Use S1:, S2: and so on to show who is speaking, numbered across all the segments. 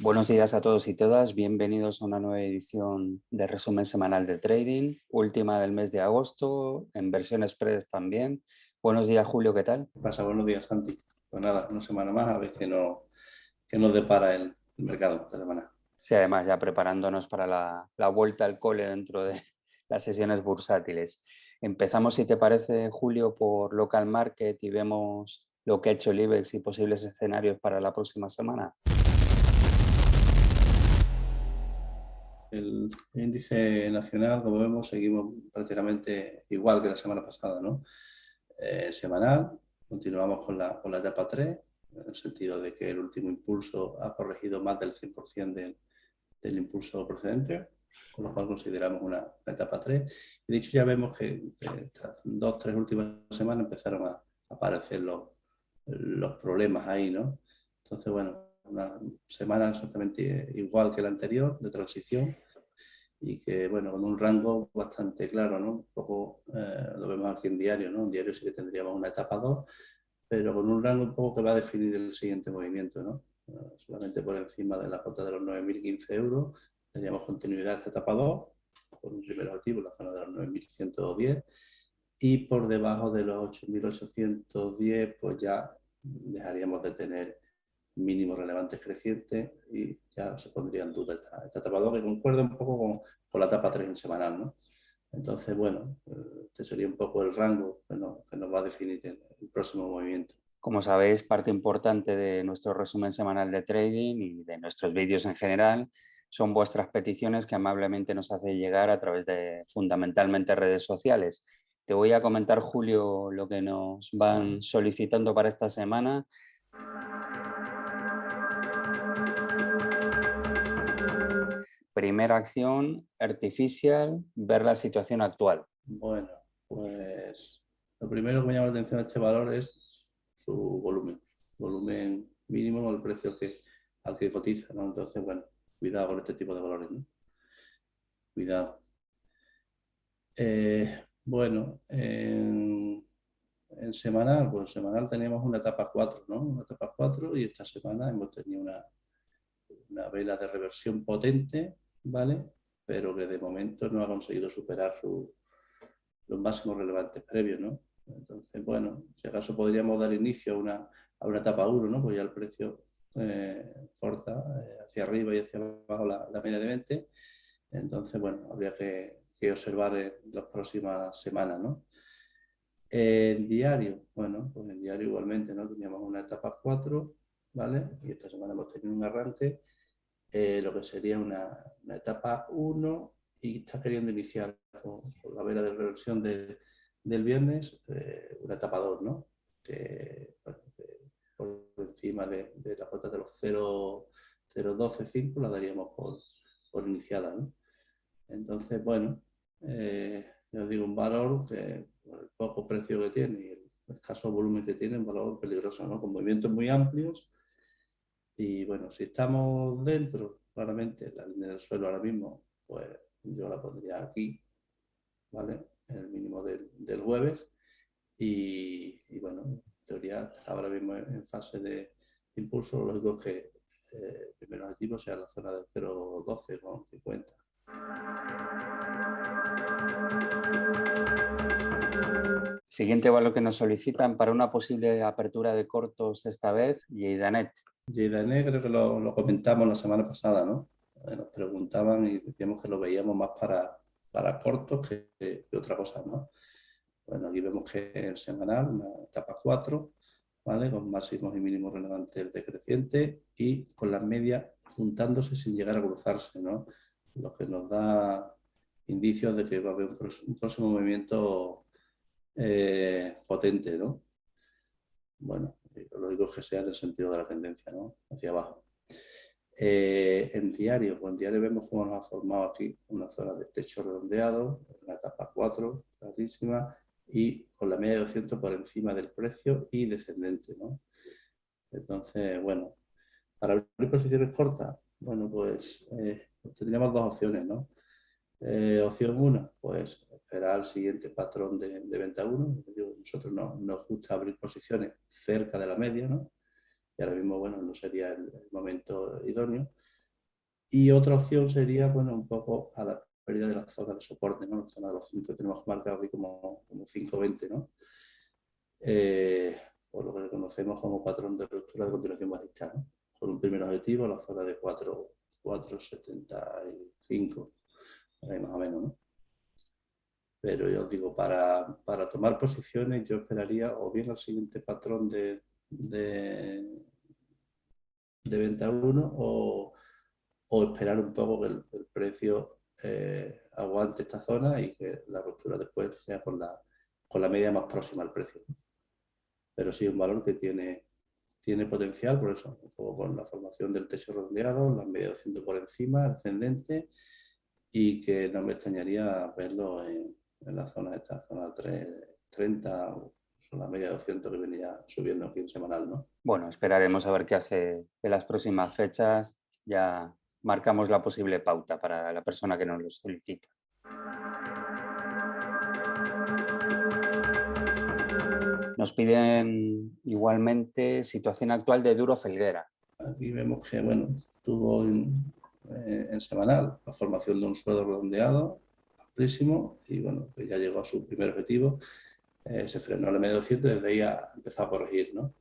S1: Buenos días a todos y todas, bienvenidos a una nueva edición de resumen semanal de trading, última del mes de agosto, en versión express también. Buenos días, Julio, ¿qué tal?
S2: ¿Qué pasa? Buenos días, Santi. Pues nada, una semana más a ver qué nos depara el mercado esta semana.
S1: Sí, además ya preparándonos para la vuelta al cole dentro de las sesiones bursátiles. Empezamos, si te parece, Julio, por local market y vemos lo que ha hecho el IBEX y posibles escenarios para la próxima semana.
S2: El índice nacional, como vemos, seguimos prácticamente igual que la semana pasada, ¿no? Semanal, continuamos con la etapa 3, en el sentido de que el último impulso ha corregido más del 100% del impulso precedente, con lo cual consideramos una etapa 3. Y de hecho ya vemos que estas 2 o 3 últimas semanas empezaron a aparecer los problemas ahí, ¿no? Entonces, bueno, una semana exactamente igual que la anterior, de transición, y que, bueno, con un rango bastante claro, ¿no? Un poco lo vemos aquí en diario, ¿no? En diario sí que tendríamos una etapa 2, pero con un rango un poco que va a definir el siguiente movimiento, ¿no? Solamente por encima de la cota de los 9.015 euros, tendríamos continuidad esta etapa 2, con un primer objetivo en la zona de los 9.110, y por debajo de los 8.810, pues ya dejaríamos de tener mínimos relevantes crecientes y ya se pondría en duda esta etapa 2, que concuerda un poco con la etapa 3 en semanal, ¿no? Entonces, bueno, este sería un poco el rango que nos va a definir el próximo movimiento.
S1: Como sabéis, parte importante de nuestro resumen semanal de trading y de nuestros vídeos en general son vuestras peticiones que amablemente nos hacéis llegar a través de fundamentalmente redes sociales. Te voy a comentar, Julio, lo que nos van solicitando para esta semana. Primera acción, Artificial, ver la situación actual.
S2: Bueno, pues lo primero que me llama la atención de este valor es su volumen. Volumen mínimo o el precio al que cotiza, ¿no? Entonces, bueno, cuidado con este tipo de valores, ¿no? Cuidado. Bueno, en semanal, pues en semanal teníamos una etapa 4, ¿no? Una etapa 4 y esta semana hemos tenido una vela de reversión potente, ¿vale? Pero que de momento no ha conseguido superar los máximos relevantes previos, ¿no? Entonces, bueno, si acaso podríamos dar inicio a una etapa 1, ¿no? Pues ya el precio corta hacia arriba y hacia abajo la media de 20. Entonces, bueno, habría que observar en las próximas semanas, ¿no? En diario, bueno, pues en diario igualmente, ¿no? Teníamos una etapa 4, ¿vale? Y esta semana hemos tenido un arranque, lo que sería una etapa 1 y está queriendo iniciar con la vela de reversión del viernes, una etapa 2, ¿no? Bueno, por encima de la cota de los 0,012,5 la daríamos por iniciada, ¿no? Entonces, bueno, ya os digo, un valor que por el poco precio que tiene y el escaso volumen que tiene, un valor peligroso, ¿no? Con movimientos muy amplios. Y bueno, si estamos dentro, claramente, la línea del suelo ahora mismo, pues yo la pondría aquí, ¿vale? En el mínimo del jueves. Y bueno, en teoría ahora mismo en fase de impulso, lo lógico es que el primer objetivo sea la zona de 0,12,50.
S1: Siguiente valor que nos solicitan para una posible apertura de cortos esta vez, Yeidanet.
S2: Jidané creo que lo comentamos la semana pasada, ¿no? Nos preguntaban y decíamos que lo veíamos más para cortos que otra cosa, ¿no? Bueno, aquí vemos que en semanal, una etapa 4, ¿vale? Con máximos y mínimos relevantes decrecientes y con las medias juntándose sin llegar a cruzarse, ¿no? Lo que nos da indicios de que va a haber un próximo movimiento potente, ¿no? Bueno, lo lógico es que sea en el sentido de la tendencia, ¿no? Hacia abajo. En diario, pues en diario vemos cómo nos ha formado aquí una zona de techo redondeado, en la etapa 4, clarísima, y con la media de 200 por encima del precio y descendente, ¿no? Entonces, bueno, para abrir posiciones cortas, bueno, pues tendríamos dos opciones, ¿no? Opción 1, pues esperar al siguiente patrón de venta 1. Nosotros nos gusta abrir posiciones cerca de la media, ¿no? Y ahora mismo, bueno, no sería el momento idóneo. Y otra opción sería, bueno, un poco a la pérdida de la zona de soporte, ¿no? La zona de los 5 tenemos marcado aquí como 5,20, ¿no? Por lo que conocemos como patrón de ruptura de continuación bajista, ¿no? Con un primer objetivo, la zona de 4,75, ahí más o menos, ¿no? Pero yo os digo, para tomar posiciones yo esperaría o bien al siguiente patrón de venta 1 o esperar un poco que el precio aguante esta zona y que la ruptura después sea con la media más próxima al precio. Pero sí, un valor que tiene potencial, por eso, un poco con la formación del techo redondeado, la media 200 por encima, ascendente, y que no me extrañaría verlo en la zona esta, zona 330, o la media 200 que venía subiendo aquí en semanal, ¿no?
S1: Bueno, esperaremos a ver qué hace de las próximas fechas. Ya marcamos la posible pauta para la persona que nos lo solicita. Nos piden igualmente situación actual de Duro Felguera.
S2: Aquí vemos que, bueno, tuvo en semanal la formación de un suelo redondeado, amplísimo, y bueno, pues ya llegó a su primer objetivo, se frenó en la media 200 y desde ahí ha empezado a corregir, ¿no?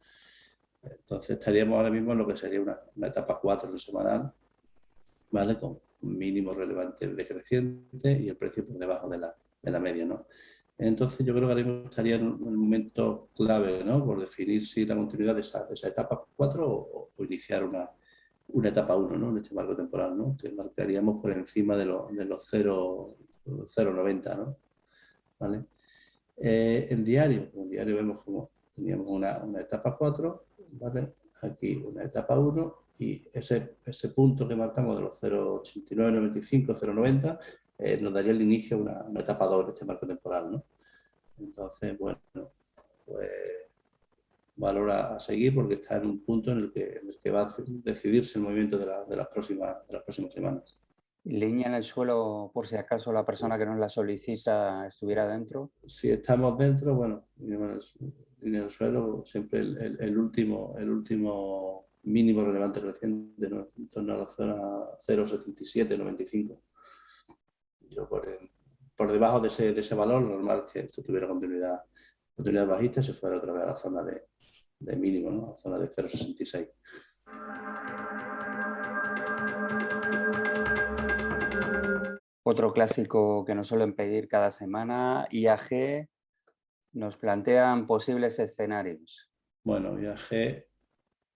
S2: Entonces estaríamos ahora mismo en lo que sería una etapa 4 en semanal, ¿vale? Con un mínimo relevante decreciente y el precio por debajo de la media, ¿no? Entonces yo creo que ahora mismo estaría en un momento clave, ¿no? Por definir si la continuidad de esa etapa 4 o iniciar una etapa 1, ¿no? En este marco temporal, ¿no? Que marcaríamos por encima de los 0,90, ¿no? ¿Vale? En diario vemos como teníamos una etapa 4, ¿vale? Aquí una etapa 1 y ese punto que marcamos de los 0,89, 95, 0,90 nos daría el inicio a una etapa 2 en este marco temporal, ¿no? Entonces, bueno, pues valor a seguir porque está en un punto en el que va a decidirse el movimiento de las próximas semanas.
S1: Línea en el suelo por si acaso la persona que nos la solicita estuviera dentro.
S2: Si estamos dentro, bueno, en el suelo siempre el último mínimo relevante reciente, ¿no? En torno a la zona 0,77, 95. Yo por debajo de ese valor, normal que esto tuviera continuidad bajista, se fuera otra vez a la zona de mínimo, ¿no? A la zona de 0,66.
S1: Otro clásico que nos suelen pedir cada semana, IAG, nos plantean posibles escenarios.
S2: Bueno, viaje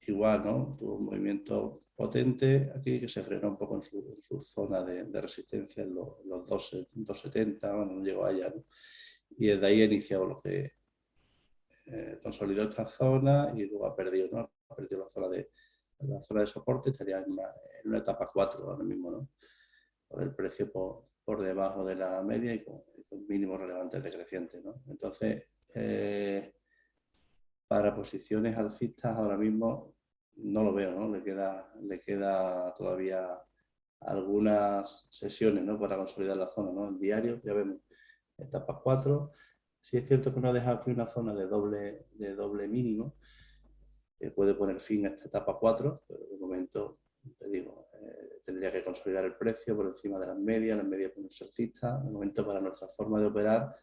S2: igual, ¿no? Tuvo un movimiento potente aquí que se frenó un poco en su zona de resistencia en los 270, bueno, no llegó allá, ¿no? Y desde ahí ha iniciado lo que consolidó esta zona y luego ha perdido, ¿no? Ha perdido la zona de soporte, estaría en una etapa 4 ahora mismo, ¿no? Con el precio por debajo de la media y con mínimos relevantes decrecientes, ¿no? Entonces, para posiciones alcistas ahora mismo no lo veo, ¿no? Le queda todavía algunas sesiones, ¿no? Para consolidar la zona, ¿no? En diario, ya vemos etapa 4. Sí es cierto que nos deja aquí una zona de doble mínimo que puede poner fin a esta etapa 4, pero de momento, te digo, tendría que consolidar el precio por encima de las medias ponerse alcista. De momento, para nuestra forma de operar,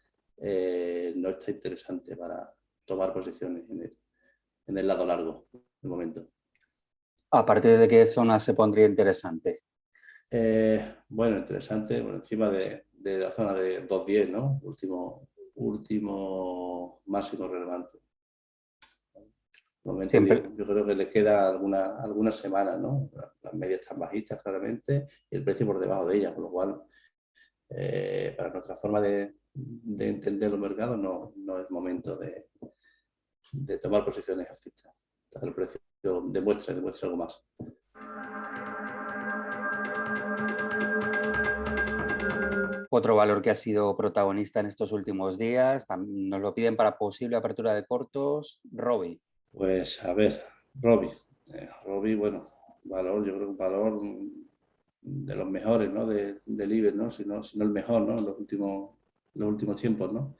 S2: no está interesante para tomar posiciones en el lado largo, de momento.
S1: ¿A partir de qué zona se pondría interesante?
S2: Bueno, interesante, por encima de la zona de 210, ¿no? Último máximo relevante. De momento,
S1: Siempre,
S2: digo, yo creo que le queda algunas semanas, ¿no? Las medias están bajistas claramente y el precio por debajo de ellas, con lo cual, para nuestra forma de entender los mercados, no es momento de tomar posiciones alcistas. El precio demuestra algo más.
S1: otro valor que ha sido protagonista en estos últimos días, nos lo piden para posible apertura de cortos, Robi.
S2: Pues a ver, Robi. Robi, bueno, valor, yo creo que un valor de los mejores, ¿no? Del IBEX, ¿no? Si no el mejor, ¿no? En los últimos tiempos, ¿no?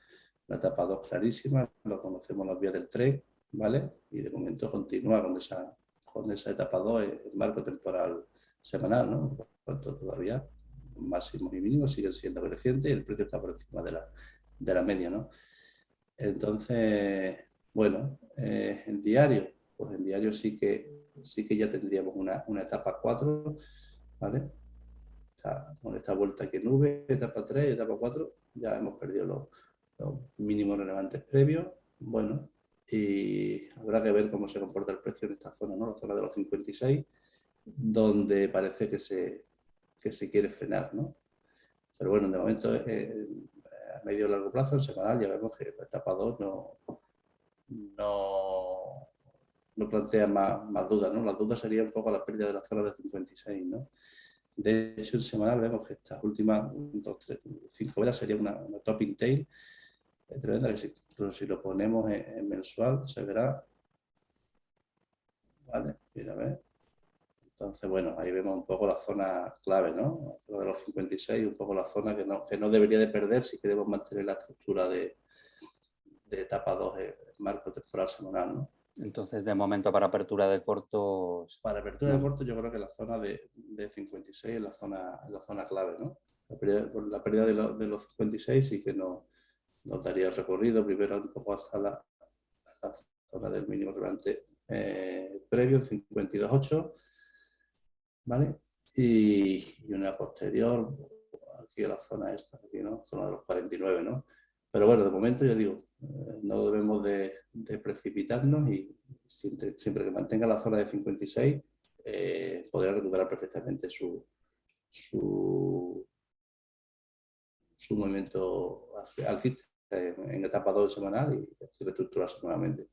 S2: La etapa 2 clarísima, lo conocemos las vías del trade, ¿vale? Y de momento continúa con esa etapa 2 el marco temporal semanal, ¿no? cuanto todavía máximos y mínimos siguen siendo crecientes y el precio está por encima de la media, ¿no? Entonces, bueno, en diario, pues en diario sí que ya tendríamos una etapa 4, ¿vale? Con esta vuelta aquí en V, etapa 3, etapa 4, ya hemos perdido los mínimos relevantes previos. Bueno, y habrá que ver cómo se comporta el precio en esta zona, ¿no? La zona de los 56, donde parece que se quiere frenar, ¿no? Pero bueno, de momento, a medio y largo plazo, en semanal, ya vemos que la etapa 2 no plantea más dudas, ¿no? Las dudas serían un poco la pérdida de la zona de 56, ¿no? De hecho, en semanal vemos que estas últimas 5 velas sería una topping tail tremenda, que si lo ponemos en mensual se verá, ¿vale? Mira, a ver. Entonces, bueno, ahí vemos un poco la zona clave, ¿no? La zona de los 56, un poco la zona que no debería de perder si queremos mantener la estructura de etapa 2 en marco temporal semanal, ¿no?
S1: Entonces, de momento, para apertura de cortos...
S2: Para apertura de corto, yo creo que la zona de 56 es la zona clave, ¿no? La pérdida de los 56 sí que nos daría el recorrido, primero un poco hasta la zona del mínimo relevante previo, en 52.8, ¿vale? Y una posterior, aquí a la zona esta, aquí, ¿no? Zona de los 49, ¿no? Pero bueno, de momento yo digo, no debemos de precipitarnos y siempre que mantenga la zona de 56, podrá recuperar perfectamente su movimiento alcista en etapa 2 semanal y reestructurarse nuevamente.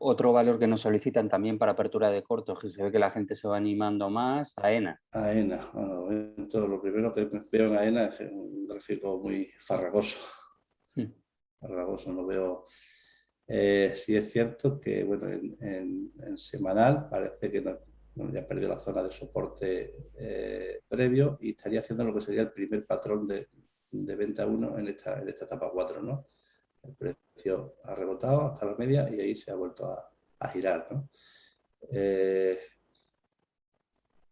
S1: Otro valor que nos solicitan también para apertura de cortos, que se ve que la gente se va animando más, AENA.
S2: AENA, bueno, lo primero que veo en AENA es un gráfico muy farragoso. Farragoso, no veo. Sí es cierto que, bueno, en semanal parece que ya perdió la zona de soporte previo y estaría haciendo lo que sería el primer patrón de venta 1 en esta etapa 4, ¿no? El precio ha rebotado hasta la media y ahí se ha vuelto a girar, ¿no?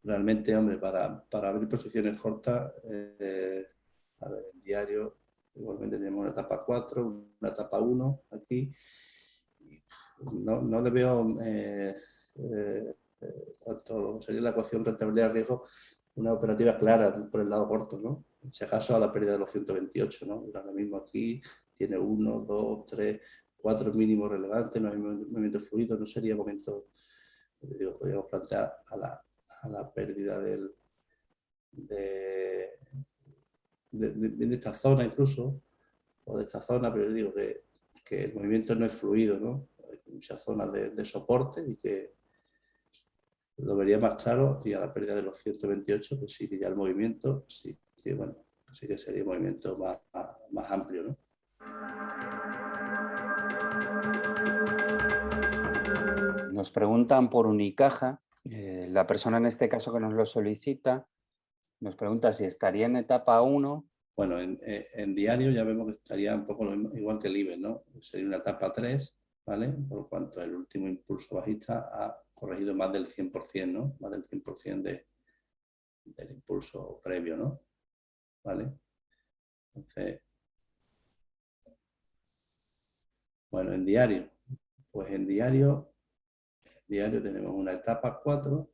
S2: Realmente, hombre, para abrir posiciones cortas, a ver, el diario, igualmente tenemos una etapa 4, una etapa 1 aquí. No le veo cuanto sería la ecuación rentabilidad-riesgo, una operativa clara por el lado corto, ¿no? Si acaso a la pérdida de los 128, ¿no? Ahora mismo aquí tiene 1, 2, 3, 4 mínimos relevantes, no hay movimiento fluido, no sería momento, digo, podríamos plantear a la pérdida de esta zona incluso, o de esta zona, pero yo digo que el movimiento no es fluido, ¿no? Hay muchas zonas de soporte y que lo vería más claro y a la pérdida de los 128, pues sí que ya el movimiento, sí que, bueno, sí que sería un movimiento más amplio, ¿no?
S1: Nos preguntan por Unicaja, la persona en este caso que nos lo solicita, nos pregunta si estaría en etapa 1.
S2: Bueno, en diario ya vemos que estaría un poco lo mismo, igual que el IBEX, ¿no? Sería una etapa 3, ¿vale? Por cuanto el último impulso bajista ha corregido más del 100%, ¿no? Más del 100% del impulso previo, ¿no? ¿Vale? Entonces, bueno, en diario, pues en diario tenemos una etapa 4,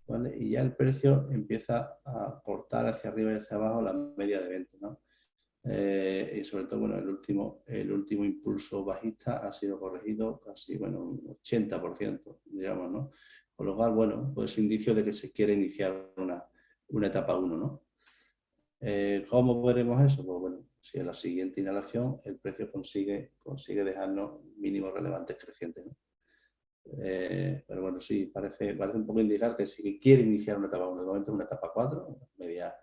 S2: ¿vale? Y ya el precio empieza a cortar hacia arriba y hacia abajo la media de 20, ¿no? Y sobre todo, bueno, el último impulso bajista ha sido corregido casi, bueno, un 80%, digamos, ¿no? Con lo cual, bueno, pues indicio de que se quiere iniciar una etapa 1, ¿no? ¿Cómo veremos eso? Pues bueno, si en la siguiente inhalación el precio consigue dejarnos mínimos relevantes crecientes, ¿no? Pero bueno, sí, parece un poco indicar que si quiere iniciar una etapa 1, de momento una etapa 4, media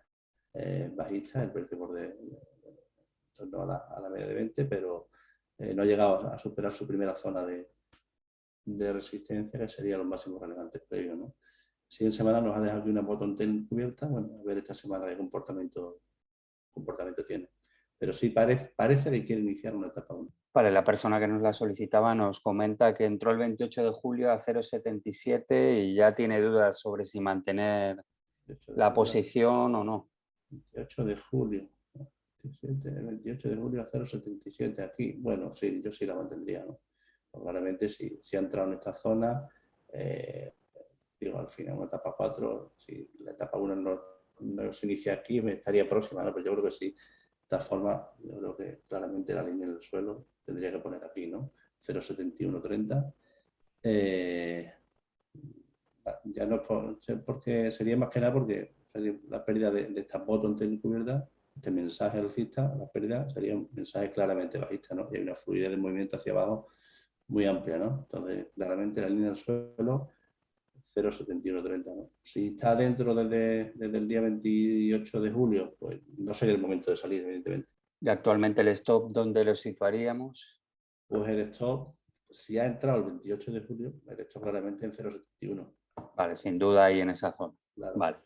S2: bajista, el precio por en torno a la media de 20, pero no ha llegado a superar su primera zona de resistencia, que sería los máximos relevantes previos, ¿no? Si en semana nos ha dejado aquí una bottom tail cubierta, bueno, a ver esta semana qué comportamiento tiene. pero sí parece que quiere iniciar una etapa 1.
S1: Vale, la persona que nos la solicitaba nos comenta que entró el 28 de julio a 0,77 y ya tiene dudas sobre si mantener
S2: 28 de
S1: la
S2: julio,
S1: posición o no.
S2: 28 de julio. 28 de julio a 0,77 aquí. Bueno, sí, yo sí la mantendría, ¿no? Pues claramente si ha entrado en esta zona, digo, al final una etapa 4, si la etapa 1 no se inicia aquí, me estaría próxima, ¿no? Pero yo creo que sí. De esta forma, yo creo que claramente la línea del suelo tendría que poner aquí, ¿no? 0,7130. Ya no es porque sería más que nada porque la pérdida de estas bottom tail cubiertas, este mensaje alcista, la pérdida sería un mensaje claramente bajista, ¿no? Y hay una fluidez de movimiento hacia abajo muy amplia, ¿no? Entonces, claramente la línea del suelo 0,7130, ¿no? Si está dentro desde el día 28 de julio, pues no sería el momento de salir, evidentemente.
S1: Y actualmente el stop, ¿dónde lo situaríamos?
S2: Pues el stop, si ha entrado el 28 de julio, el stop claramente en 0,71.
S1: Vale, sin duda ahí en esa zona.
S2: Claro.
S1: Vale.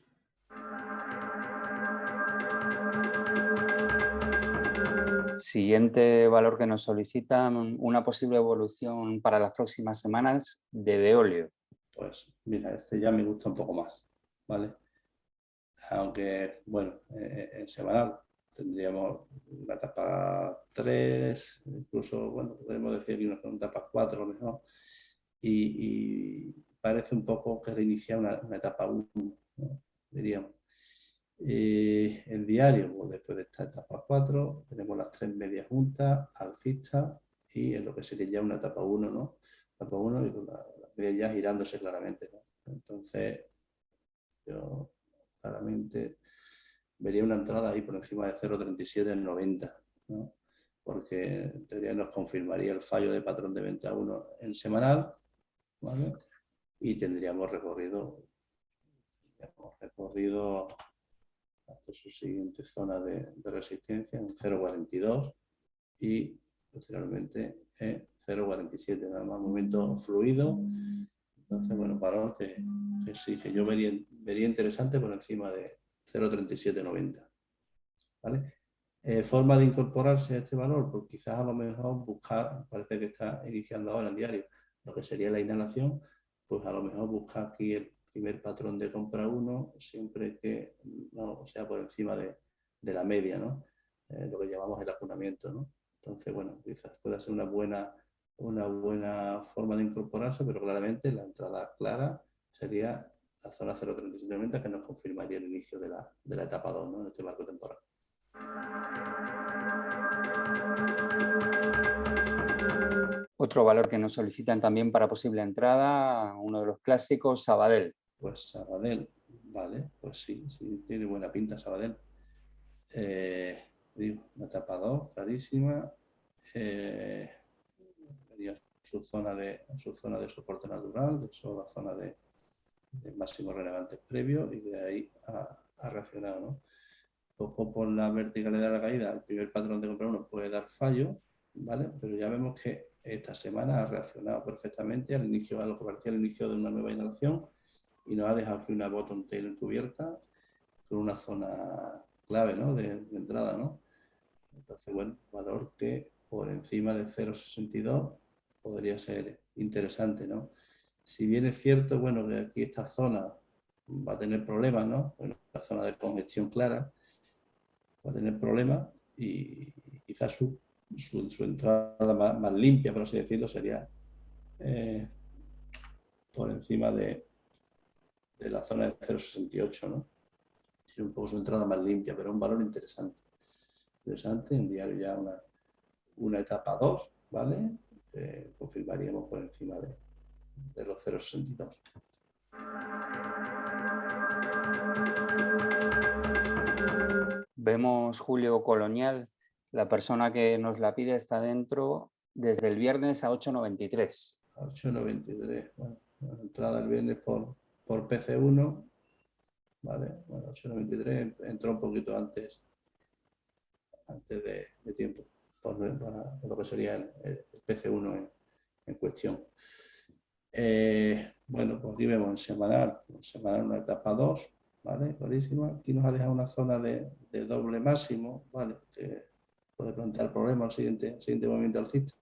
S1: Siguiente valor que nos solicitan, una posible evolución para las próximas semanas de Veolio.
S2: Pues mira, este ya me gusta un poco más, ¿vale? Aunque, bueno, en semanal tendríamos una etapa 3, incluso, bueno, podemos decir que una etapa 4 a lo mejor, y parece un poco que reinicia una etapa 1, ¿no? Diríamos. El diario, pues después de esta etapa 4, tenemos las 3 medias juntas, alcistas, y en lo que sería ya una etapa 1, ¿no? Etapa 1 y con la media ya girándose claramente, ¿no? Entonces, yo claramente vería una entrada ahí por encima de 0,3790, ¿no? Porque en teoría nos confirmaría el fallo de patrón de venta 1 en semanal, ¿vale? Y tendríamos recorrido hasta su siguiente zona de resistencia en 0,42 y posteriormente en 0,47, nada más movimiento fluido. Entonces, bueno, valor que sí, que yo vería interesante por encima de 0,3790. ¿Vale? Forma de incorporarse a este valor, pues quizás a lo mejor buscar, parece que está iniciando ahora en diario, lo que sería la inhalación, pues a lo mejor buscar aquí el primer patrón de compra 1, siempre que no sea por encima de la media, ¿no? Lo que llamamos el acunamiento, ¿no? Entonces, bueno, quizás pueda ser una buena forma de incorporarse, pero claramente la entrada clara sería la zona 0,3790 que nos confirmaría el inicio de la etapa 2, ¿no? En este marco temporal.
S1: Otro valor que nos solicitan también para posible entrada, uno de los clásicos, Sabadell.
S2: Pues Sabadell, vale, pues sí, tiene buena pinta Sabadell. Digo, una etapa 2, clarísima. Vería su zona de soporte natural, de eso la zona de máximos relevantes previos y de ahí ha reaccionado, ¿no? Poco por la verticalidad de la caída, el primer patrón de compra 1 puede dar fallo, ¿vale? Pero ya vemos que esta semana ha reaccionado perfectamente al inicio, a lo que parecía el inicio de una nueva inhalación y nos ha dejado aquí una bottom tail encubierta con una zona clave, ¿no? de entrada, ¿no? Entonces, bueno, valor que por encima de 0,62 podría ser interesante, ¿no? Si bien es cierto, bueno, que aquí esta zona va a tener problemas, ¿no? Bueno, la zona de congestión clara va a tener problemas y quizás su entrada más limpia, por así decirlo, sería por encima de la zona de 0,68, ¿no? Es un poco su entrada más limpia, pero un valor interesante. Interesante, en diario ya una etapa 2, ¿vale? Confirmaríamos por encima de los 0,62.
S1: Vemos Julio Colonial, la persona que nos la pide está dentro desde el viernes a 8,93.
S2: 8,93, bueno, entrada el viernes por PC1, ¿vale? Bueno, 8,93 entró un poquito antes de tiempo, por lo que sería el PC1 en cuestión. Bueno, pues aquí vemos en semanal una etapa 2, ¿vale? Clarísima. Aquí nos ha dejado una zona de doble máximo, ¿vale? Que puede plantear problemas al siguiente movimiento alcista.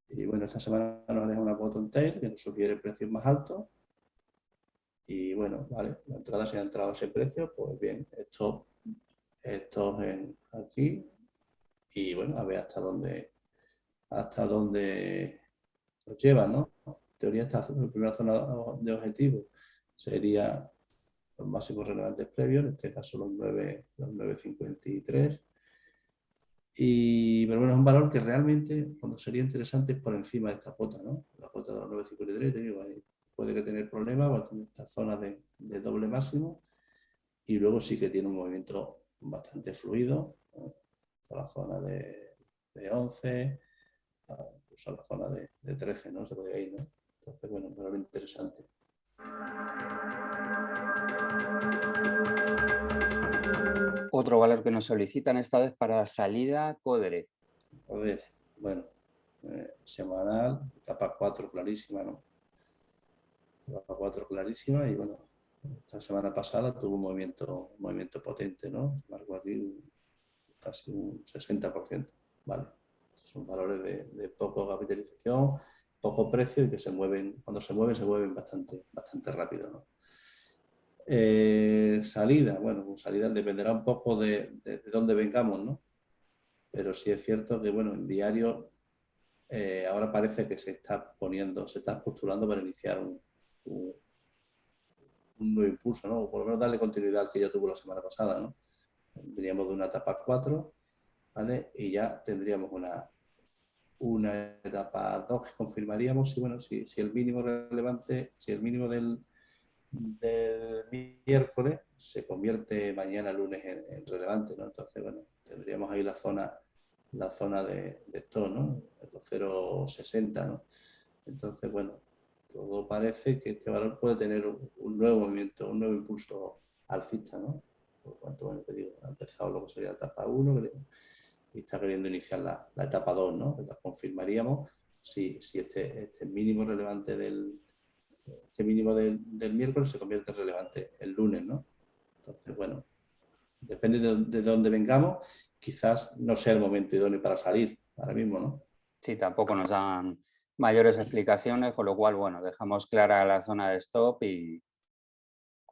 S2: Y bueno, esta semana nos deja una bottom tail que nos sugiere precios más altos. Y bueno, vale, la entrada se ha entrado a ese precio, pues bien, esto aquí. Y bueno, a ver hasta dónde nos lleva, ¿no? En teoría, esta primera zona de objetivo sería los máximos relevantes previos, en este caso los 9,53. Pero bueno, es un valor que realmente, cuando sería interesante, es por encima de esta cuota, ¿no? La cuota de los 9,53, te digo, ahí puede que tener problemas, va a tener esta zona de doble máximo, y luego sí que tiene un movimiento bastante fluido, ¿no? A la zona de 11, incluso a la zona de 13, ¿no? Se podría ir, ¿no? Entonces, bueno, pero interesante.
S1: Otro valor que nos solicitan esta vez para salida, Codere.
S2: Joder, bueno, semanal, etapa 4 clarísima, ¿no? Etapa 4 clarísima y bueno, esta semana pasada tuvo un movimiento potente, ¿no? Marcó aquí casi un 60%, ¿vale? Son valores de poca capitalización, poco precio y que se mueven, cuando se mueven bastante rápido, ¿no? Salida, bueno, pues salida dependerá un poco de dónde vengamos, ¿no? Pero sí es cierto que, bueno, en diario ahora parece que se está postulando para iniciar un nuevo impulso, ¿no? O por lo menos darle continuidad al que ya tuvo la semana pasada, ¿no? Veníamos de una etapa 4, ¿vale? Y ya tendríamos una etapa 2 que confirmaríamos si, bueno, si el mínimo relevante, si el mínimo del miércoles se convierte mañana lunes en relevante, ¿no? Entonces, bueno, tendríamos ahí la zona de esto, ¿no? Los 0,60, ¿no? Entonces, bueno, todo parece que este valor puede tener un nuevo movimiento, un nuevo impulso alcista, ¿no? Por cuanto, bueno, te digo, ha empezado lo que sería la etapa 1 y está queriendo iniciar la etapa 2, ¿no? La confirmaríamos si este mínimo relevante este mínimo del miércoles se convierte en relevante el lunes, ¿no? Entonces, bueno, depende de dónde vengamos, quizás no sea el momento idóneo para salir ahora mismo, ¿no?
S1: Sí, tampoco nos dan mayores explicaciones, con lo cual, bueno, dejamos clara la zona de stop y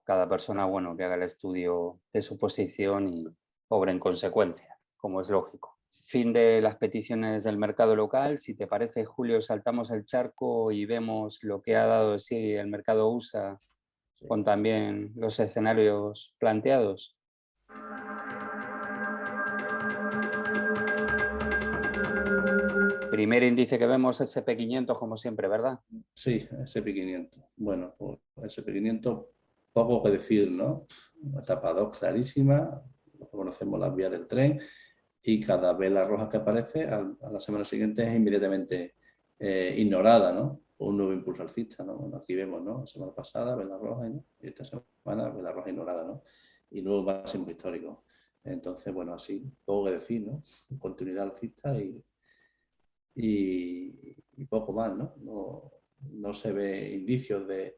S1: cada persona, bueno, que haga el estudio de su posición y obre en consecuencia, como es lógico. Fin de las peticiones del mercado local. Si te parece, Julio, saltamos el charco y vemos lo que ha dado de sí el mercado USA con también los escenarios planteados. Primer índice que vemos es SP500, como siempre, ¿verdad?
S2: Sí, SP500. Bueno, pues SP500, poco que decir, ¿no? Etapa 2 clarísima, conocemos las vías del tren y cada vela roja que aparece a la semana siguiente es inmediatamente ignorada, ¿no? Un nuevo impulso alcista, ¿no? Bueno, aquí vemos, ¿no? La semana pasada, vela roja, ¿no? Y esta semana, vela roja ignorada, ¿no? Y nuevos máximos históricos. Entonces, bueno, así, poco que decir, ¿no? Continuidad alcista y poco más, ¿no? No se ve indicios de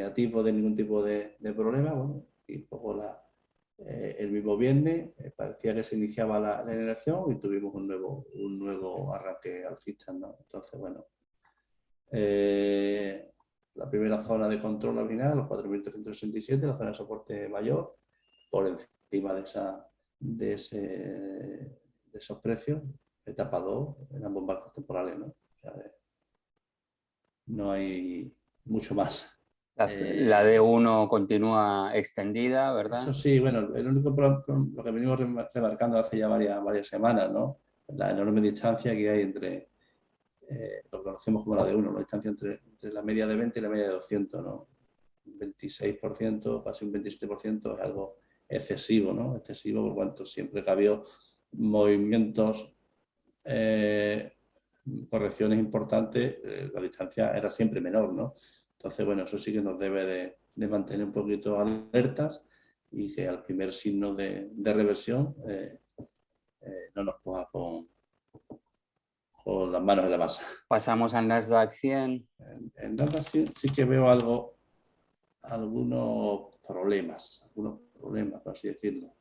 S2: atisbo de ningún tipo de problema, bueno, y poco el mismo viernes parecía que se iniciaba la generación y tuvimos un nuevo arranque alcista, ¿no? Entonces, bueno, la primera zona de control al final, los 4.367, la zona de soporte mayor, por encima de esos precios, etapa 2 en ambos marcos temporales, ¿no? O sea, no hay mucho más.
S1: La D1 continúa extendida, ¿verdad?
S2: Eso sí, bueno, el único lo que venimos remarcando hace ya varias semanas, ¿no? La enorme distancia que hay entre lo que conocemos como la D1, la distancia entre la media de 20 y la media de 200, ¿no? Un 26%, casi un 27% es algo excesivo, ¿no? Excesivo por cuanto siempre que ha habido movimientos, correcciones importantes, la distancia era siempre menor, ¿no? Entonces, bueno, eso sí que nos debe de mantener un poquito alertas y que al primer signo de reversión no nos coja con las manos en la masa.
S1: Pasamos al Nasdaq 100.
S2: En Nasdaq sí que veo algunos problemas, por así decirlo.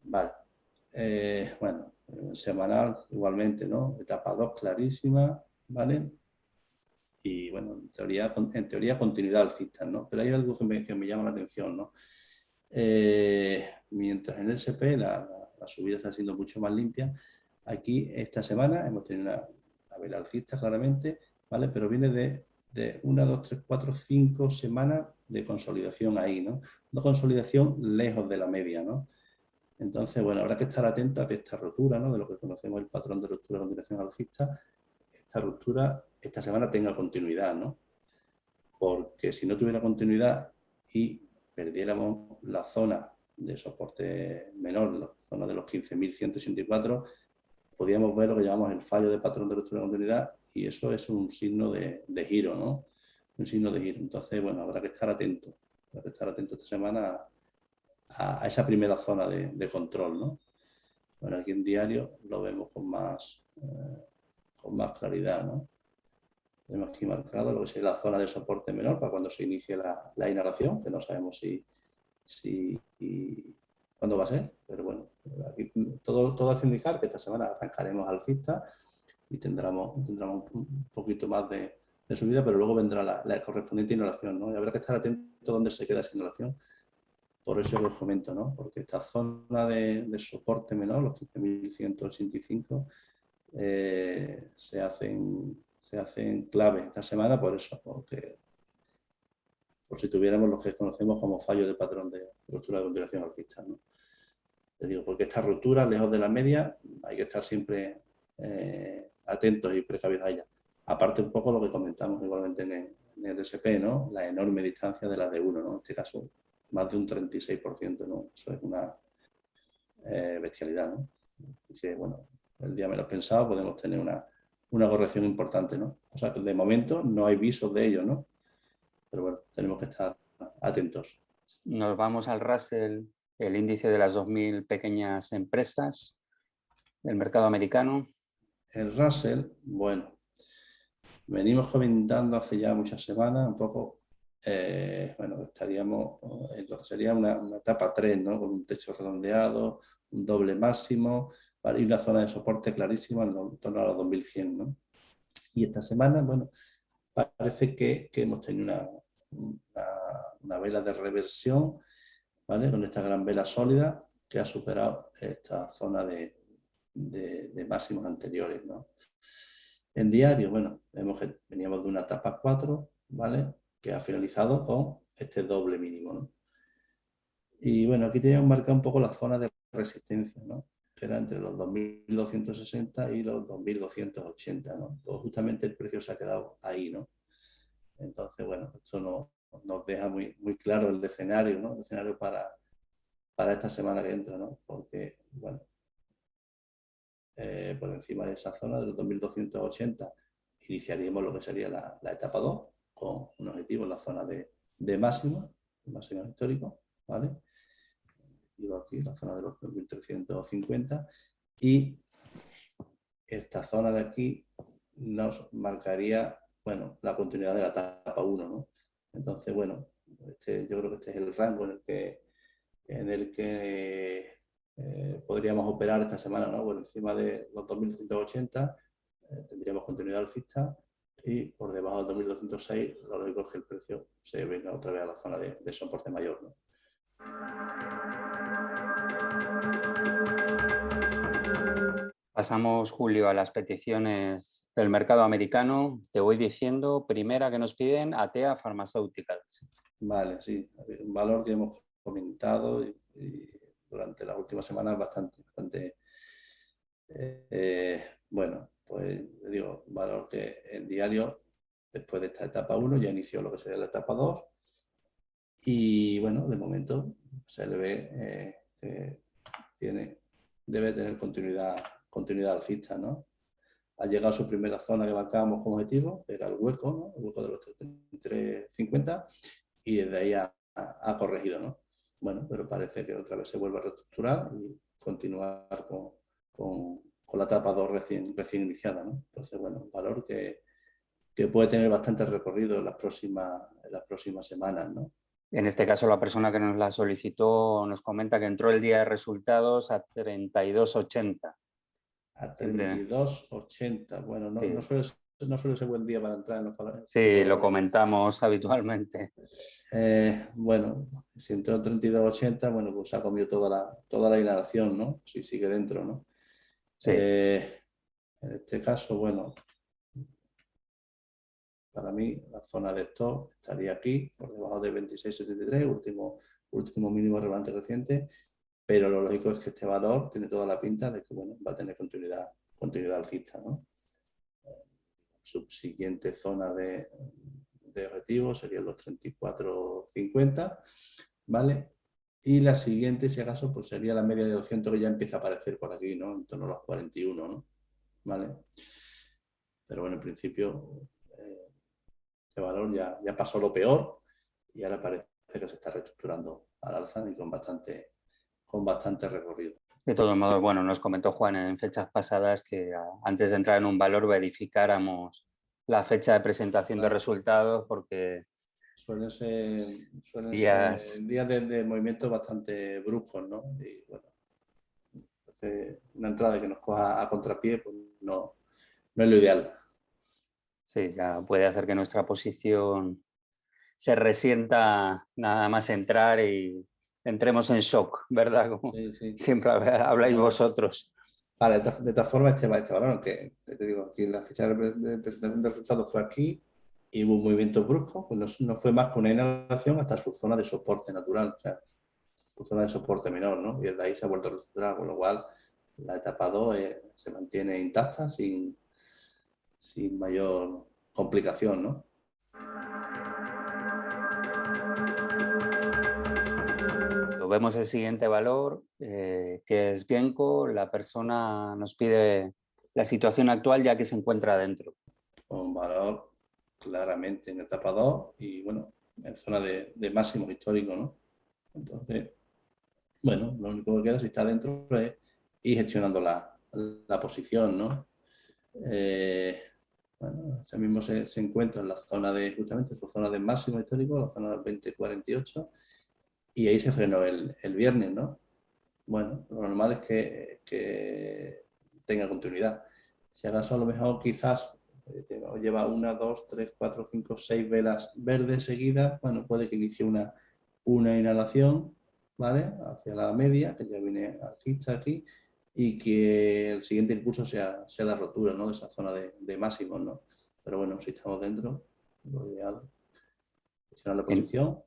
S2: Vale. Bueno, semanal igualmente, ¿no? Etapa 2 clarísima, ¿vale? Y bueno, en teoría continuidad alcista, ¿no? Pero hay algo que me llama la atención, ¿no? Mientras en el SP la subida está siendo mucho más limpia, aquí esta semana hemos tenido una vela alcista claramente, ¿vale? Pero viene de 1, 2, 3, 4, 5 semanas de consolidación ahí, ¿no? Una consolidación lejos de la media, ¿no? Entonces, bueno, habrá que estar atento a que esta rotura, ¿no? De lo que conocemos el patrón de ruptura de continuación alcista, esta ruptura esta semana tenga continuidad, ¿no? Porque si no tuviera continuidad y perdiéramos la zona de soporte menor, la zona de los 15.184, podríamos ver lo que llamamos el fallo de patrón de ruptura de continuidad y eso es un signo de giro, ¿no? Un signo de giro. Entonces, bueno, habrá que estar atento. Habrá que estar atento esta semana a esa primera zona de control, ¿no? Bueno, aquí en diario lo vemos con más claridad, ¿no? Tenemos aquí marcado lo que sería la zona de soporte menor para cuando se inicie la inhalación, que no sabemos cuándo va a ser, pero bueno, aquí todo hace indicar que esta semana arrancaremos alcista y tendremos un poquito más de subida, pero luego vendrá la correspondiente inhalación, ¿no? Y habrá que estar atento a dónde se queda esa inhalación. Por eso os comento, ¿no? Porque esta zona de soporte menor, los 15.185, se hacen clave esta semana por eso, porque por si tuviéramos lo que conocemos como fallo de patrón de ruptura de continuación alcista, ¿no? Te digo, porque esta ruptura, lejos de la media, hay que estar siempre atentos y precavidos a ella. Aparte un poco lo que comentamos igualmente en el SP, ¿no? La enorme distancia de la D1, ¿no? En este caso, más de un 36%, ¿no? Eso es una bestialidad, ¿no? Y que, bueno, el día menos pensado podemos tener una corrección importante, ¿no? O sea, que de momento no hay visos de ello, ¿no? Pero bueno, tenemos que estar atentos.
S1: Nos vamos al Russell, el índice de las 2.000 pequeñas empresas del mercado americano.
S2: El Russell, bueno, venimos comentando hace ya muchas semanas un poco, bueno, estaríamos en lo que sería una etapa 3, ¿no? Con un techo redondeado, un doble máximo, ¿vale? Y una zona de soporte clarísima en torno a los 2100, ¿no? Y esta semana, bueno, parece que hemos tenido una vela de reversión, ¿vale? Con esta gran vela sólida que ha superado esta zona de máximos anteriores, ¿no? En diario, bueno, vemos que veníamos de una etapa 4, ¿vale? Que ha finalizado con este doble mínimo, ¿no? Y bueno, aquí teníamos marcado un poco la zona de resistencia, ¿no? Que era entre los 2.260 y los 2.280, ¿no? Pues justamente el precio se ha quedado ahí, ¿no? Entonces, bueno, esto nos deja muy claro el escenario, ¿no? El escenario para esta semana que entra, ¿no? Porque, bueno, por encima de esa zona de los 2.280 iniciaríamos lo que sería la etapa 2 con un objetivo en la zona de máximo histórico, ¿vale? Y aquí la zona de los 2.350 y esta zona de aquí nos marcaría, bueno, la continuidad de la etapa 1, ¿no? Entonces, bueno, yo creo que este es el rango en el que podríamos operar esta semana, ¿no? Por encima de los 2.280 tendríamos continuidad alcista y por debajo de 2.206 lo lógico es que el precio se venga otra vez a la zona de soporte mayor, ¿no?
S1: Pasamos, Julio, a las peticiones del mercado americano. Te voy diciendo, primera que nos piden, Atea Pharmaceuticals.
S2: Vale, sí, un valor que hemos comentado y durante las últimas semanas bastante bueno, pues digo, un valor que en diario, después de esta etapa 1, ya inició lo que sería la etapa 2 y bueno, de momento se le ve que debe tener continuidad alcista, ¿no? Ha llegado a su primera zona que marcábamos como objetivo, que era el hueco, ¿no? El hueco de los 33.50 y desde ahí ha corregido, ¿no? Bueno, pero parece que otra vez se vuelve a reestructurar y continuar con la etapa 2 recién iniciada, ¿no? Entonces, bueno, un valor que puede tener bastante recorrido en las próximas semanas, ¿no?
S1: En este caso, la persona que nos la solicitó nos comenta que entró el día de resultados a 32,80.
S2: A
S1: Siempre,
S2: 32,80. Bueno,
S1: sí,
S2: no suele ser buen día para entrar en los
S1: sí, lo
S2: valores.
S1: comentamos habitualmente.
S2: Bueno, si entró en 32,80, bueno, pues ha comido toda la inhalación, ¿no? Si sigue dentro, ¿no?
S1: Sí,
S2: En este caso, bueno, para mí la zona de stop estaría aquí, por debajo de 26,73, último mínimo relevante reciente, pero lo lógico es que este valor tiene toda la pinta de que, bueno, va a tener continuidad alcista, ¿no? Subsiguiente zona de objetivo serían los 34,50, ¿vale? Y la siguiente, si acaso, pues sería la media de 200 que ya empieza a aparecer por aquí, ¿no? En torno a los 41, ¿no? ¿Vale? Pero bueno, en principio, este valor ya pasó lo peor y ahora parece que se está reestructurando al alza y con bastante recorrido.
S1: de todos modos, bueno, nos comentó Juan en fechas pasadas que antes de entrar en un valor verificáramos la fecha de presentación de
S2: Claro.
S1: resultados porque
S2: Suelen ser
S1: días,
S2: días de movimientos bastante bruscos, ¿no? Y bueno, entonces una entrada que nos coja a contrapié, pues no es lo ideal.
S1: sí, ya puede hacer que nuestra posición se resienta nada más entrar y entremos en shock, ¿verdad? Como
S2: Sí, sí.
S1: siempre habláis
S2: Bueno,
S1: vosotros.
S2: vale, de todas formas, este valor, aunque te digo, aquí la fecha de presentación de resultados fue aquí y hubo un movimiento brusco, pues no fue más que una inhalación hasta su zona de soporte natural, o sea, su zona de soporte menor, ¿no? Y desde ahí se ha vuelto a reestructurar, con lo cual la etapa 2 se mantiene intacta sin mayor complicación, ¿no?
S1: Vemos el siguiente valor, que es Genco. La persona nos pide la situación actual ya que se encuentra dentro.
S2: Con valor claramente en etapa 2 y bueno, en zona de máximos históricos, ¿no? Entonces, bueno, lo único que queda si está dentro es ir gestionando la posición, ¿no? Bueno, este mismo se encuentra en la zona justamente su zona de máximo histórico, la zona del 2048, y ahí se frenó el viernes, ¿no? Bueno, lo normal es que tenga continuidad. Si acaso a lo mejor quizás lleva una, dos, tres, cuatro, cinco, seis velas verdes seguidas, bueno, puede que inicie una inhalación, ¿vale? Hacia la media, que ya viene alcista aquí, y que el siguiente impulso sea la rotura, ¿no? De esa zona de máximos, ¿no? Pero bueno, si estamos dentro, lo ideal es gestionar la
S1: En,
S2: posición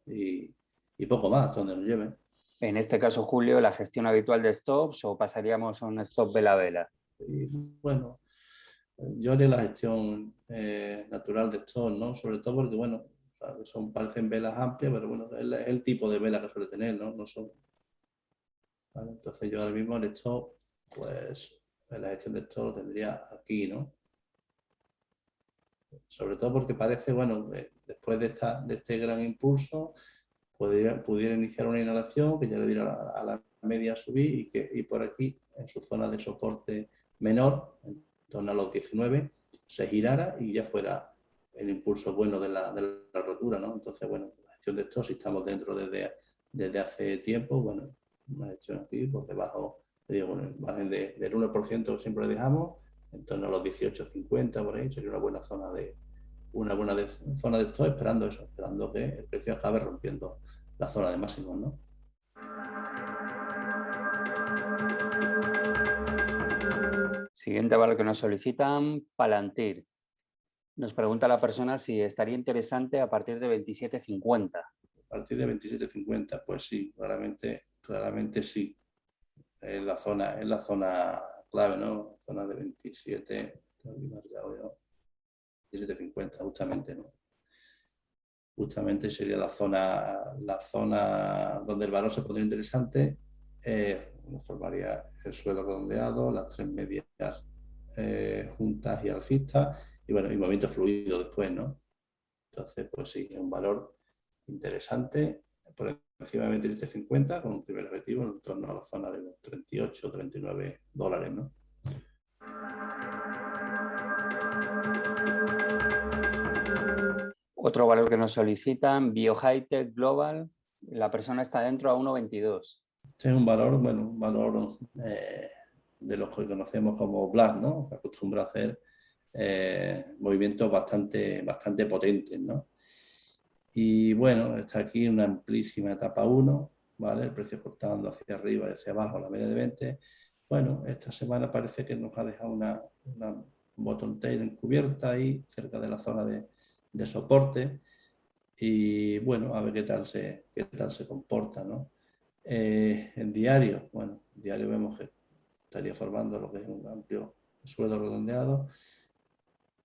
S2: y poco más, hasta donde nos lleve.
S1: en este caso, Julio, la gestión habitual de stops o pasaríamos a un stop vela-vela.
S2: Y bueno, yo haría la gestión natural de estos, ¿no? Sobre todo porque, bueno, parecen velas amplias, pero bueno, es el tipo de vela que suele tener, ¿no? No son, ¿vale? Entonces yo ahora mismo el stop, pues la gestión de esto lo tendría aquí, ¿no? Sobre todo porque parece, bueno, después de este gran impulso, pudiera iniciar una inhalación que ya le diera a la media subir y por aquí, en su zona de soporte menor, en torno a los 19, se girara y ya fuera el impulso bueno de la rotura, ¿no? Entonces, bueno, la gestión de esto, si estamos dentro desde hace tiempo, bueno, una gestión aquí por debajo, digo, bueno, el margen del 1% siempre le dejamos, en torno a los 18,50 por ahí, sería una buena zona de esto, esperando eso, esperando que el precio acabe rompiendo la zona de máximos, ¿no?
S1: Siguiente valor que nos solicitan, Palantir. Nos pregunta la persona si estaría interesante a partir de 27,50.
S2: A partir de 27,50, pues sí, claramente sí. Es la zona clave, ¿no? Zona de 27,50 justamente, ¿no? Justamente sería la zona donde el valor se pondría interesante, formaría el suelo redondeado, las tres medias juntas y alcistas, y bueno, y movimiento fluido después, ¿no? Entonces, pues sí, es un valor interesante por encima de 27,50 con un primer objetivo en torno a la zona de los 38 o $39, ¿no?
S1: Otro valor que nos solicitan, BioHightech Global, la persona está dentro a 1,22.
S2: Este es un valor, bueno, un valor de los que conocemos como Black, ¿no? Que acostumbra a hacer movimientos bastante potentes, ¿no? Y bueno, está aquí en una amplísima etapa 1, ¿vale? El precio cortando hacia arriba y hacia abajo, la media de 20. Bueno, esta semana parece que nos ha dejado una bottom tail encubierta ahí, cerca de la zona de soporte. Y bueno, a ver qué tal se comporta, ¿no? En diario, bueno, en diario vemos que estaría formando lo que es un amplio suelo redondeado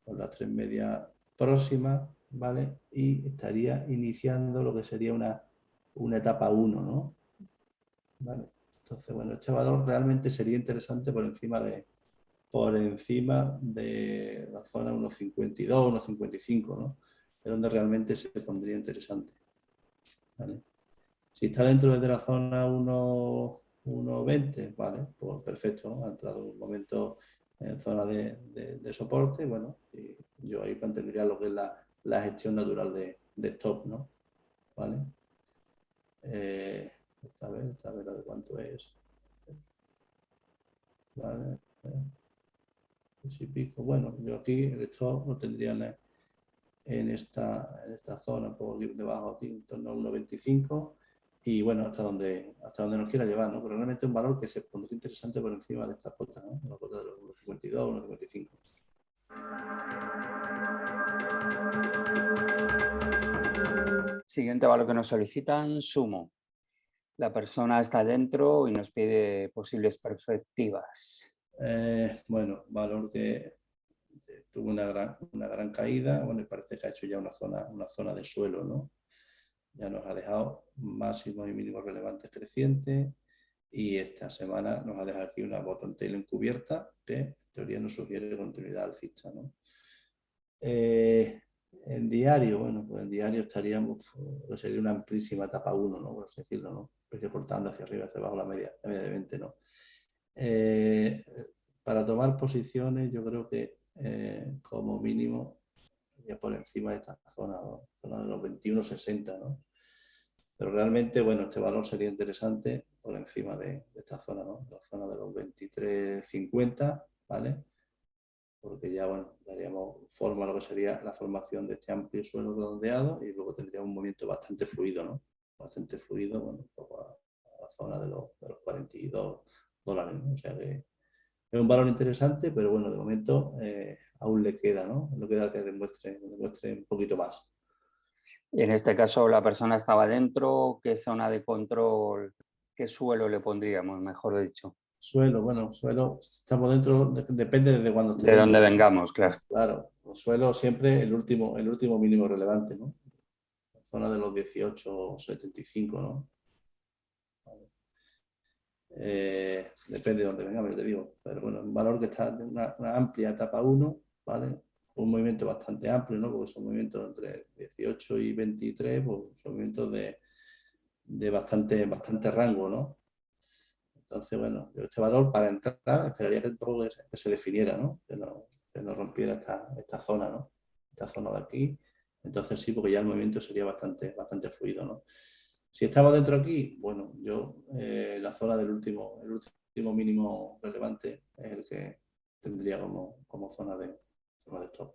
S2: con las 3 medias próximas, ¿vale? Y estaría iniciando lo que sería una etapa 1, ¿no? ¿Vale? Entonces, bueno, este valor realmente sería interesante por encima de la zona 1,52, 1,55, ¿no? Es donde realmente se pondría interesante, ¿vale? Si está dentro de la zona 1,20, vale, pues perfecto, ¿no? Ha entrado un momento en zona de soporte, bueno, y yo ahí mantendría lo que es la gestión natural de stop, ¿no? ¿Vale? Esta vez la de cuánto es. ¿Vale? Y pico. Bueno, yo aquí el stop lo tendría en esta zona, un poco debajo aquí, en torno a 1,25 y bueno, hasta donde nos quiera llevar, ¿no? Pero realmente un valor que se pondría interesante por encima de estas cotas, ¿no? La cota de los 1,52, 1,55.
S1: Siguiente valor que nos solicitan, Sumo. La persona está dentro y nos pide posibles perspectivas.
S2: Bueno, valor que tuvo una gran caída, bueno, y parece que ha hecho ya una zona de suelo, ¿no? Ya nos ha dejado máximos y mínimos relevantes crecientes y esta semana nos ha dejado aquí una bottom tail encubierta que en teoría nos sugiere continuidad alcista, ¿no? En diario, bueno, pues en diario estaríamos, pues sería una amplísima etapa 1, ¿no? Por así decirlo, ¿no? Precio cortando hacia arriba, hacia abajo, la media de 20, ¿no? Para tomar posiciones, yo creo que como mínimo, ya por encima de esta zona, ¿no? Zona de los 21,60, ¿no? Pero realmente, bueno, este valor sería interesante por encima de esta zona, ¿no? La zona de los 23,50, ¿vale? Porque ya, bueno, daríamos forma a lo que sería la formación de este amplio suelo redondeado y luego tendría un movimiento bastante fluido, ¿no? Bastante fluido, bueno, un poco a la zona de los $42, ¿no? O sea que es un valor interesante, pero bueno, de momento aún le queda, ¿no? Le queda que demuestre un poquito más.
S1: Y en este caso la persona estaba dentro, ¿qué zona de control, qué suelo le pondríamos, mejor dicho?
S2: Suelo, estamos dentro, depende de cuándo esté
S1: De dónde
S2: dentro, ¿no?
S1: vengamos, claro.
S2: Claro, suelo siempre el último mínimo relevante, ¿no? La zona de los 18,75, ¿no? Vale. Depende de dónde vengamos, te digo. Pero bueno, un valor que está en una amplia etapa 1, ¿vale? Un movimiento bastante amplio, ¿no? Porque son movimientos entre 18 y 23, pues son movimientos de bastante rango, ¿no? Entonces, bueno, yo este valor para entrar esperaría que el poco que se definiera, ¿no? Que no rompiera esta zona, ¿no? Esta zona de aquí. Entonces sí, porque ya el movimiento sería bastante fluido, ¿no? Si estamos dentro aquí, bueno, yo la zona el último mínimo relevante es el que tendría como zona de stop.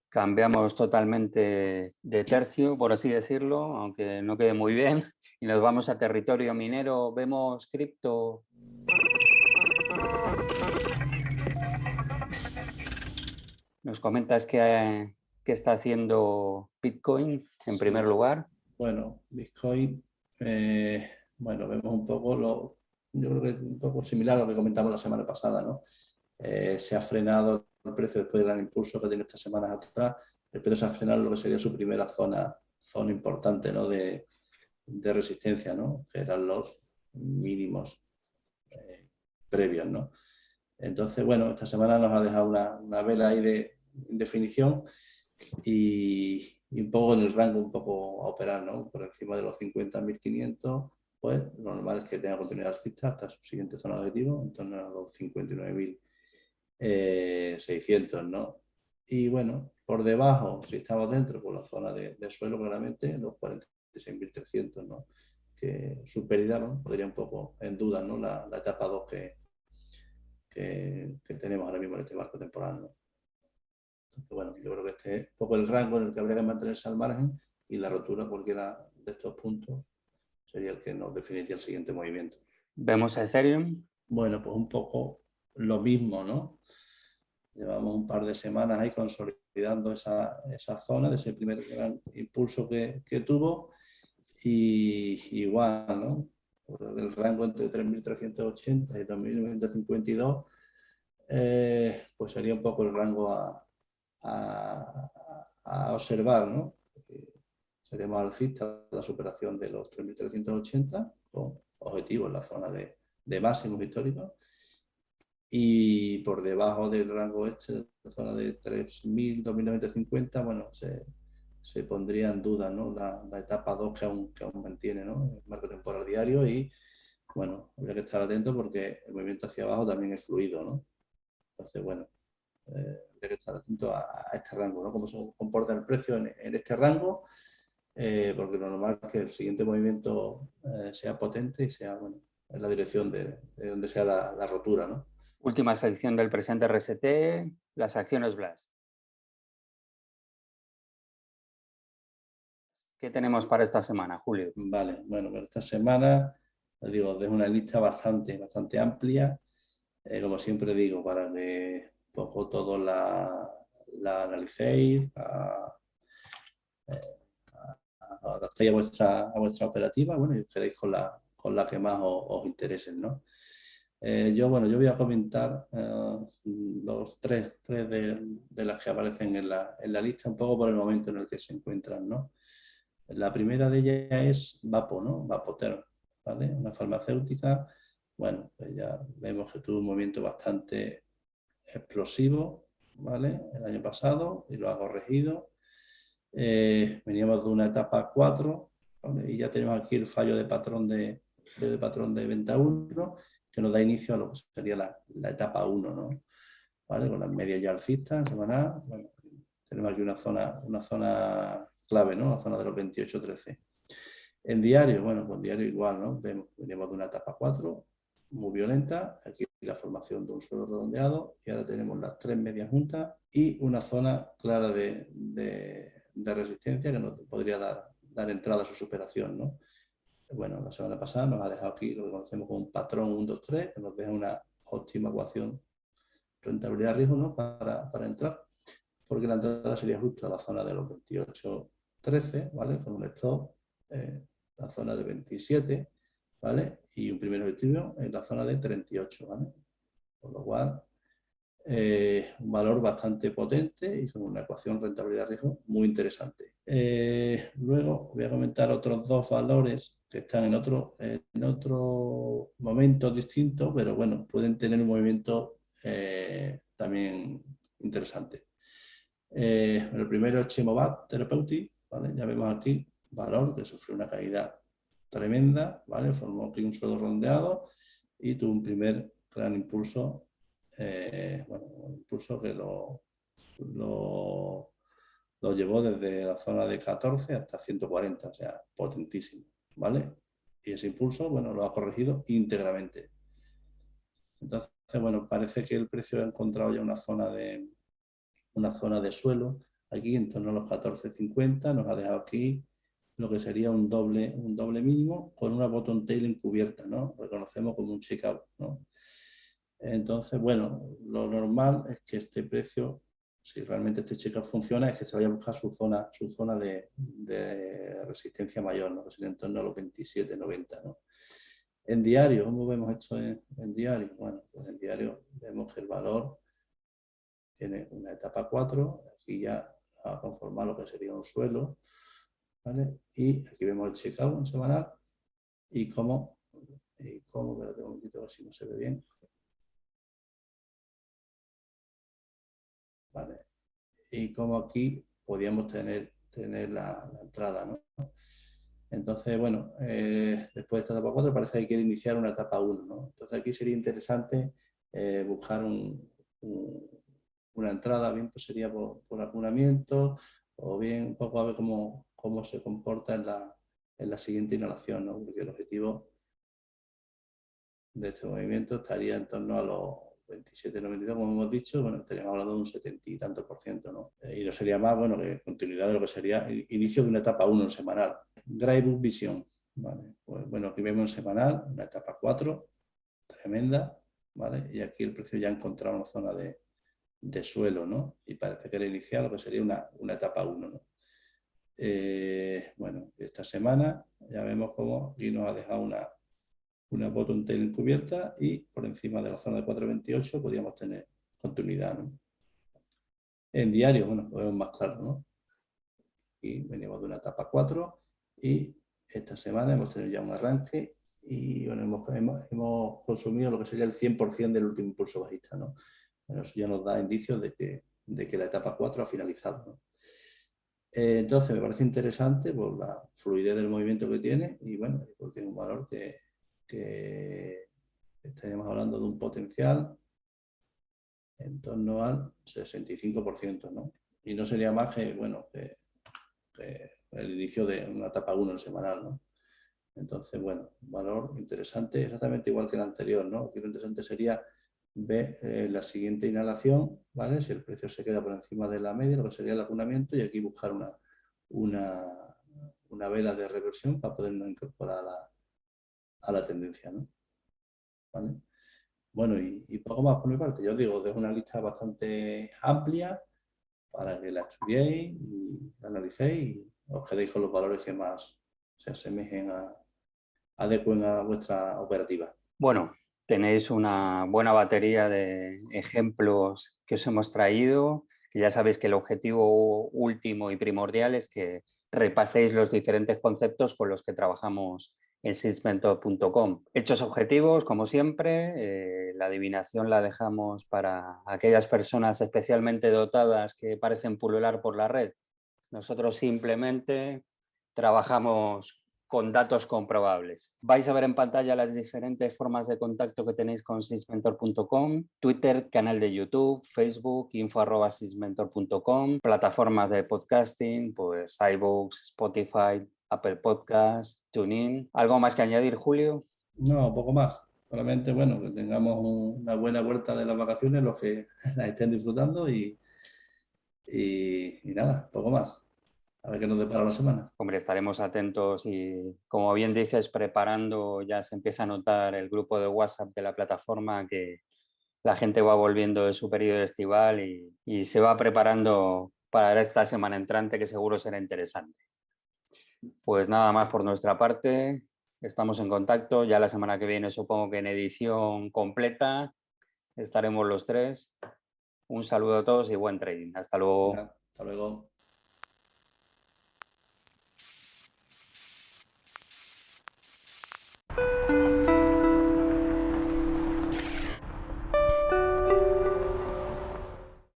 S1: Cambiamos totalmente de tercio, por así decirlo, aunque no quede muy bien, y nos vamos a territorio minero. Vemos cripto. Nos comentas que está haciendo Bitcoin en
S2: Sí,
S1: primer lugar.
S2: bueno, Bitcoin, bueno, vemos un poco yo creo que es un poco similar a lo que comentamos la semana pasada, ¿no? Se ha frenado el precio después del gran impulso que tiene estas semanas atrás. El precio se ha frenado en lo que sería su primera zona importante, ¿no? de resistencia, ¿no? Que eran los mínimos previos, ¿no? Entonces, bueno, esta semana nos ha dejado una vela ahí de indefinición y un poco en el rango un poco a operar, ¿no? Por encima de los 50.500, pues lo normal es que tenga continuidad alcista hasta su siguiente zona de objetivo, en torno a los 59.600, ¿no? Y bueno, por debajo, si estamos dentro, por la zona de suelo, claramente, los 46.300, ¿no? Que su pérdida, ¿no? Podría un poco en duda, ¿no? La etapa 2 que tenemos ahora mismo en este marco temporal, ¿no? Entonces, bueno, yo creo que este es un poco el rango en el que habría que mantenerse al margen y la rotura, cualquiera de estos puntos, sería el que nos definiría el siguiente movimiento.
S1: Vemos a Ethereum.
S2: Bueno, pues un poco lo mismo, ¿no? Llevamos un par de semanas ahí consolidando esa zona de ese primer gran impulso que tuvo y igual, ¿no? El rango entre 3.380 y 2.952 pues sería un poco el rango a observar, ¿no? Seremos alcistas la superación de los 3.380 con objetivos en la zona de máximos históricos y por debajo del rango este, la zona de 3.000, 2.950, bueno, se pondría en duda, ¿no? La etapa 2 que aún mantiene, ¿no? El marco temporal diario y, bueno, habría que estar atento porque el movimiento hacia abajo también es fluido, ¿no? Entonces, bueno, hay que estar atento a este rango, ¿no? Cómo se comporta el precio en este rango, porque lo normal es que el siguiente movimiento sea potente y sea, bueno, en la dirección de donde sea la rotura, ¿no?
S1: Última sección del presente RST, las acciones Blast. ¿Qué tenemos para esta semana, Julio?
S2: Vale, bueno, pero esta semana, os digo, os dejo una lista bastante amplia, como siempre digo, para que un poco todos la analicéis, adaptéis a vuestra operativa, bueno, y os quedéis con la que más os interese, ¿no? Yo voy a comentar los tres de las que aparecen en la lista, un poco por el momento en el que se encuentran, ¿no? La primera de ellas es Vapo, ¿no? Vapotherm, ¿vale? Una farmacéutica, bueno, pues ya vemos que tuvo un movimiento bastante explosivo, ¿vale? El año pasado y lo ha corregido. Veníamos de una etapa 4, ¿vale? Y ya tenemos aquí el fallo de patrón de venta 1 que nos da inicio a lo que sería la etapa 1, ¿no? ¿Vale? Con las medias ya alcistas, semanal. Bueno, tenemos aquí una zona clave, ¿no? La zona de los 28-13. En diario, bueno, pues diario igual, ¿no? Venimos de una etapa 4, muy violenta, aquí la formación de un suelo redondeado y ahora tenemos las tres medias juntas y una zona clara de resistencia que nos podría dar entrada a su superación, ¿no? Bueno, la semana pasada nos ha dejado aquí lo que conocemos como un patrón 1, 2, 3, que nos deja una óptima ecuación rentabilidad-riesgo, ¿no? Para entrar, porque la entrada sería justo a la zona de los 28, 13, ¿vale? Con un stop, la zona de 27, ¿vale? Y un primer objetivo en la zona de 38, ¿vale? Con lo cual, un valor bastante potente y con una ecuación rentabilidad-riesgo muy interesante. Luego voy a comentar otros dos valores que están en otro momento distinto, pero bueno, pueden tener un movimiento también interesante. El primero es Chemobat Therapeutics, ¿vale? Ya vemos aquí valor que sufrió una caída tremenda, ¿vale? Formó aquí un suelo redondeado y tuvo un primer gran impulso, un impulso que lo llevó desde la zona de 14 hasta 140, o sea, potentísimo, ¿vale? Y ese impulso, bueno, lo ha corregido íntegramente. Entonces, bueno, parece que el precio ha encontrado ya una zona de suelo, aquí en torno a los 14.50, nos ha dejado aquí lo que sería un doble mínimo con una bottom tail encubierta, ¿no? Lo conocemos como un checkout, ¿no? Entonces, bueno, lo normal es que este precio, si realmente este checkout funciona, es que se vaya a buscar su zona de resistencia mayor, ¿no? Que sería en torno a los 27.90, ¿no? En diario, ¿cómo vemos esto en diario? Bueno, pues en diario vemos que el valor tiene una etapa 4, aquí ya a conformar lo que sería un suelo, ¿vale? Y aquí vemos el checkout en semanal y cómo, espérate un momentito, a ver si no se ve bien. ¿Vale? Y cómo aquí podíamos tener la entrada, ¿no? Entonces, bueno, después de esta etapa 4 parece que quiere iniciar una etapa 1, ¿no? Entonces aquí sería interesante buscar una entrada, bien pues sería por acunamiento, o bien un poco a ver cómo se comporta en la siguiente inhalación, ¿no? Porque el objetivo de este movimiento estaría en torno a los 27, 92, como hemos dicho, bueno, estaríamos hablando de un 70 y tanto por ciento, ¿no? Y no sería más, bueno, que continuidad de lo que sería el inicio de una etapa 1 en semanal. Greybook Vision, ¿vale? Pues bueno, aquí vemos en semanal, una etapa 4, tremenda, ¿vale? Y aquí el precio ya ha encontrado una zona de suelo, ¿no? Y parece que era inicial lo que sería una etapa 1, ¿no? Bueno, esta semana ya vemos cómo aquí nos ha dejado una bottom tail encubierta y por encima de la zona de 4.28 podríamos tener continuidad, ¿no? En diario, bueno, lo vemos más claro, ¿no? Y venimos de una etapa 4 y esta semana hemos tenido ya un arranque y bueno, hemos consumido lo que sería el 100% del último impulso bajista, ¿no? Bueno, eso ya nos da indicios de que la etapa 4 ha finalizado, ¿no? Entonces me parece interesante por la fluidez del movimiento que tiene y bueno, porque es un valor que estaríamos hablando de un potencial en torno al 65%, ¿no? Y no sería más que, bueno, que el inicio de una etapa 1 en semanal, ¿no? Entonces, bueno, un valor interesante, exactamente igual que el anterior, ¿no? Aquí lo interesante sería ver la siguiente inhalación, ¿vale? Si el precio se queda por encima de la media, lo que sería el acunamiento, y aquí buscar una vela de reversión para podernos incorporar a la tendencia, ¿no? ¿Vale? Bueno, y poco más por mi parte. Yo os digo, dejo una lista bastante amplia para que la estudiéis y la analicéis y os quedéis con los valores que más se asemejen adecuen a vuestra operativa.
S1: Bueno, tenéis una buena batería de ejemplos que os hemos traído, que ya sabéis que el objetivo último y primordial es que repaséis los diferentes conceptos con los que trabajamos en sysmentor.com. Hechos objetivos, como siempre, la adivinación la dejamos para aquellas personas especialmente dotadas que parecen pulular por la red. Nosotros simplemente trabajamos con datos comprobables. Vais a ver en pantalla las diferentes formas de contacto que tenéis con sysmentor.com, Twitter, canal de YouTube, Facebook, info@sysmentor.com, plataformas de podcasting, pues iVoox, Spotify, Apple Podcasts, TuneIn. ¿Algo más que añadir, Julio?
S2: No, poco más. Solamente, bueno, que tengamos una buena vuelta de las vacaciones, los que las estén disfrutando y nada, poco más. A ver qué nos depara la semana.
S1: Hombre, estaremos atentos y, como bien dices, preparando, ya se empieza a notar el grupo de WhatsApp de la plataforma que la gente va volviendo de su periodo estival y se va preparando para esta semana entrante que seguro será interesante. Pues nada más por nuestra parte, estamos en contacto, ya la semana que viene supongo que en edición completa estaremos los tres. Un saludo a todos y buen trading. Hasta luego.
S2: Venga, hasta luego.